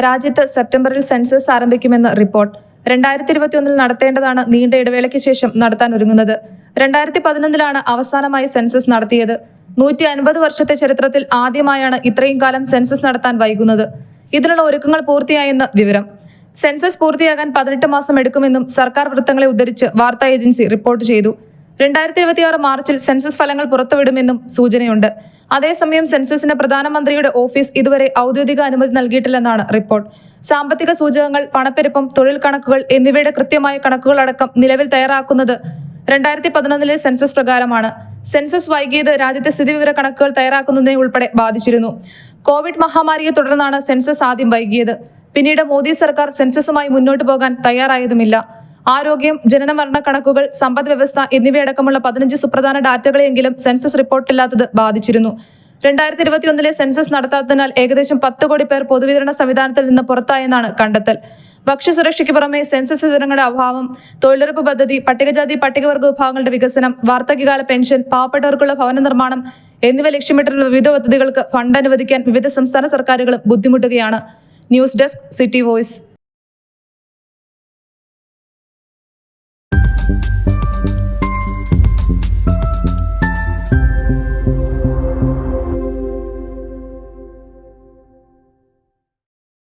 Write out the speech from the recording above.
രാജ്യത്ത് സെപ്റ്റംബറിൽ സെൻസസ് ആരംഭിക്കുമെന്ന് റിപ്പോർട്ട്. 2021 നടത്തേണ്ടതാണ് നീണ്ട ഇടവേളയ്ക്ക് ശേഷം നടത്താൻ ഒരുങ്ങുന്നത്. 2011 അവസാനമായി സെൻസസ് നടത്തിയത്. 150 വർഷത്തെ ചരിത്രത്തിൽ ആദ്യമായാണ് ഇത്രയും കാലം സെൻസസ് നടത്താൻ വൈകുന്നത്. ഇതിനുള്ള ഒരുക്കങ്ങൾ പൂർത്തിയായെന്ന് വിവരം. സെൻസസ് പൂർത്തിയാകാൻ 18 മാസം എടുക്കുമെന്നും സർക്കാർ വൃത്തങ്ങളെ ഉദ്ധരിച്ച് വാർത്താ ഏജൻസി റിപ്പോർട്ട് ചെയ്തു. 2026 മാർച്ചിൽ സെൻസസ് ഫലങ്ങൾ പുറത്തുവിടുമെന്നും സൂചനയുണ്ട്. അതേസമയം സെൻസസിന് പ്രധാനമന്ത്രിയുടെ ഓഫീസ് ഇതുവരെ ഔദ്യോഗിക അനുമതി നൽകിയിട്ടില്ലെന്നാണ് റിപ്പോർട്ട്. സാമ്പത്തിക സൂചകങ്ങൾ, പണപ്പെരുപ്പം, തൊഴിൽ കണക്കുകൾ എന്നിവയുടെ കൃത്യമായ കണക്കുകളടക്കം നിലവിൽ തയ്യാറാക്കുന്നത് 2011 സെൻസസ് പ്രകാരമാണ്. സെൻസസ് വൈകിയത് രാജ്യത്തെ സ്ഥിതിവിവര കണക്കുകൾ തയ്യാറാക്കുന്നതിനെ ഉൾപ്പെടെ ബാധിച്ചിരുന്നു. കോവിഡ് മഹാമാരിയെ തുടർന്നാണ് സെൻസസ് ആദ്യം വൈകിയത്. പിന്നീട് മോദി സർക്കാർ സെൻസസുമായി മുന്നോട്ടു പോകാൻ തയ്യാറായതുമില്ല. ആരോഗ്യം, ജനനമരണ കണക്കുകൾ, സമ്പദ് വ്യവസ്ഥ എന്നിവയടക്കമുള്ള 15 സുപ്രധാന ഡാറ്റകളെയെങ്കിലും സെൻസസ് റിപ്പോർട്ടില്ലാത്തത് ബാധിച്ചിരുന്നു. 2021 സെൻസസ് നടത്താത്തതിനാൽ ഏകദേശം 10 കോടി പേർ പൊതുവിതരണ സംവിധാനത്തിൽ നിന്ന് പുറത്തായെന്നാണ് കണ്ടെത്തൽ. ഭക്ഷ്യസുരക്ഷയ്ക്ക് പുറമെ സെൻസസ് വിവരങ്ങളുടെ അഭാവം, തൊഴിലുറപ്പ് പദ്ധതി, പട്ടികജാതി പട്ടികവർഗ വിഭാഗങ്ങളുടെ വികസനം, വാർദ്ധക്യകാല പെൻഷൻ, പാവപ്പെട്ടവർക്കുള്ള ഭവന നിർമ്മാണം എന്നിവ ലക്ഷ്യമിട്ടുള്ള വിവിധ പദ്ധതികൾക്ക് ഫണ്ട് അനുവദിക്കാൻ വിവിധ സംസ്ഥാന സർക്കാരുകളും ബുദ്ധിമുട്ടുകയാണ്. News desk, city voice.